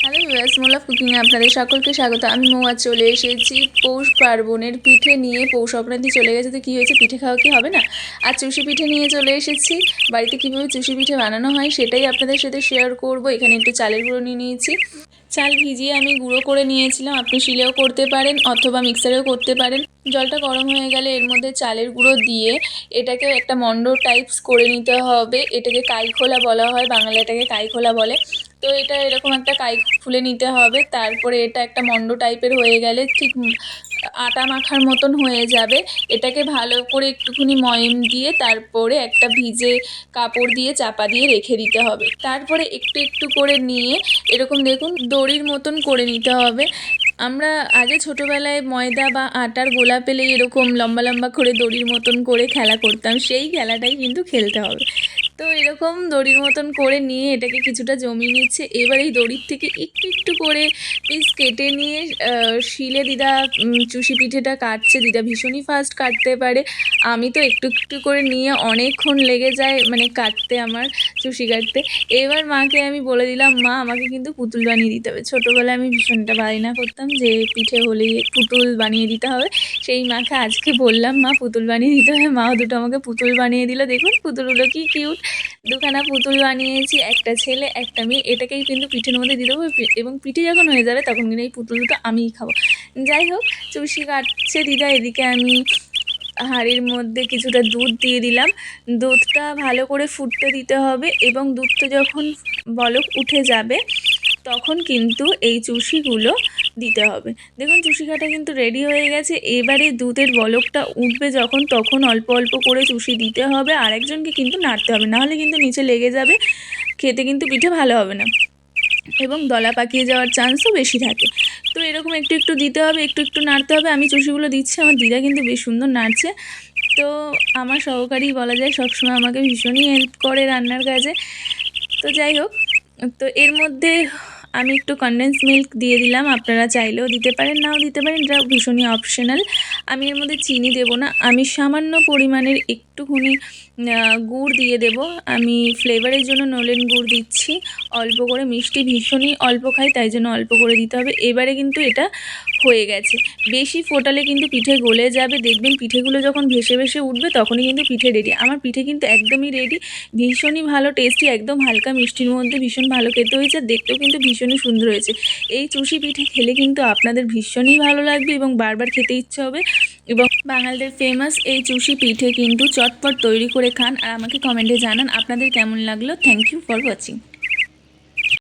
Hello viewers, mole of কুকিংয়ে আপনাদের সকলকে স্বাগত। আমি মৌয়া চলে এসেছি পৌষ পার্বণের পিঠে নিয়ে। পৌষ সংক্রান্তি চলে গেছে, তো কী হয়েছে, পিঠে খাওয়া কি হবে না? আর চুষি পিঠে নিয়ে চলে এসেছি। বাড়িতে কীভাবে চুষি পিঠে বানানো হয় সেটাই আপনাদের সাথে শেয়ার করব। এখানে একটু চালের গুঁড়ো নিয়ে নিয়েছি। চাল ভিজিয়ে আমি গুঁড়ো করে নিয়েছিলাম। আপনি শিলেও করতে পারেন অথবা মিক্সারেও করতে পারেন। জলটা গরম হয়ে গেলে এর মধ্যে চালের গুঁড়ো দিয়ে এটাকে একটা মন্ড টাইপস করে নিতে হবে। এটাকে কাইখোলা বলা হয়, বাংলা এটাকে কাইখোলা বলে। তো এটা এরকম একটা কাই খুলে নিতে হবে। তারপরে এটা একটা মন্ড টাইপের হয়ে গেলে ঠিক আটা মাখার মতন হয়ে যাবে। এটাকে ভালো করে একটুখানি ময়ম দিয়ে তারপরে একটা ভিজে কাপড় দিয়ে চাপা দিয়ে রেখে দিতে হবে। তারপরে একটু একটু করে নিয়ে এরকম দেখুন দড়ির মতন করে নিতে হবে। আমরা আগে ছোটোবেলায় ময়দা বা আটার গোলা পেলেই এরকম লম্বা লম্বা করে দড়ির মতন করে খেলা করতাম, সেই খেলাটাই কিন্তু খেলতে হবে। তো এরকম দড়ির মতন করে নিয়ে এটাকে কিছুটা জমিয়ে নিচ্ছে। এবার এই দড়ির থেকে একটু একটু করে পিস কেটে নিয়ে শিলে দিদা চুষি পিঠেটা কাটছে। দিদা ভীষণই ফাস্ট কাটতে পারে। আমি তো একটু একটু করে নিয়ে অনেকক্ষণ লেগে যায় মানে কাটতে, আমার চুষি কাটতে। এবার মাকে আমি বলে দিলাম, মা আমাকে কিন্তু পুতুল বানিয়ে দিতে হবে। ছোটোবেলায় আমি ভীষণটা বায়না করতাম যে পিঠে হলেই পুতুল বানিয়ে দিতে হবে। সেই মাকে আজকে বললাম, মা পুতুল বানিয়ে দিতে হবে। মাও দুটো আমাকে পুতুল বানিয়ে দিল। দেখুন পুতুলগুলো কি কিউট। দুখানা পুতুল বানিয়েছি, একটা ছেলে একটা মেয়ে। এটাকেই কিন্তু পিঠের মধ্যে দিয়ে দেবো এবং পিঠে যখন হয়ে যাবে তখন কিন্তু এই পুতুল দুটো আমিই খাবো। যাই হোক, চুষি কাটছে দিদা, এদিকে আমি হাঁড়ির মধ্যে কিছুটা দুধ দিয়ে দিলাম। দুধটা ভালো করে ফুটতে দিতে হবে এবং দুধটা যখন বলক উঠে যাবে তখন কিন্তু এই চুষিগুলো দিতে হবে। দেখুন চুষি কাটা কিন্তু রেডি হয়ে গেছে। এবারে দুধের বলকটা উঠবে যখন তখন অল্প অল্প করে চুষি দিতে হবে। আরেকজনকে কিন্তু নাড়তে হবে, নাহলে কিন্তু নিচে লেগে যাবে, খেতে কিন্তু পিঠে ভালো হবে না এবং দলা পাকিয়ে যাওয়ার চান্সও বেশি থাকে। তো এরকম একটু একটু দিতে হবে, একটু একটু নাড়তে হবে। আমি চুষিগুলো দিচ্ছি, আমার দিদা কিন্তু বেশ সুন্দর নাড়ছে। তো আমার সহকারী বলা যায়, সবসময় আমাকে ভীষণই হেল্প করে রান্নার কাজে। তো যাই হোক, তো এর মধ্যে আমি একটু কনডেন্স মিল্ক দিয়ে দিলাম। আপনারা চাইলেও দিতে পারেন, নাও দিতে পারেন, এটা ভীষণই অপশনাল। আমি এর মধ্যে চিনি দেব না, আমি সামান্য পরিমাণের একটুখানি গুড় দিয়ে দেব। আমি ফ্লেভারের জন্য নলেন গুড় দিচ্ছি অল্প করে। মিষ্টি ভীষণই অল্প খাই, তাই জন্য অল্প করে দিতে হবে। এবারে কিন্তু এটা হয়ে গেছে। বেশি ফোটালে কিন্তু পিঠে গলে যাবে। দেখবেন পিঠেগুলো যখন ভেসে ভেসে উঠবে তখনই কিন্তু পিঠে রেডি। আমার পিঠে কিন্তু একদমই রেডি, ভীষণই ভালো টেস্টি, একদম হালকা মিষ্টির মধ্যে ভীষণ ভালো খেতে হয়েছে, দেখতেও কিন্তু ভীষণই সুন্দর হয়েছে। এই চুষি পিঠে খেলে কিন্তু আপনাদের ভীষণই ভালো লাগবে এবং বারবার খেতে ইচ্ছে হবে। এবং বাঙালিদের ফেমাস এই চুষি পিঠে কিন্তু চটপট তৈরি করে খান আর আমাকে কমেন্টে জানান আপনাদের কেমন লাগলো। Thank you for watching.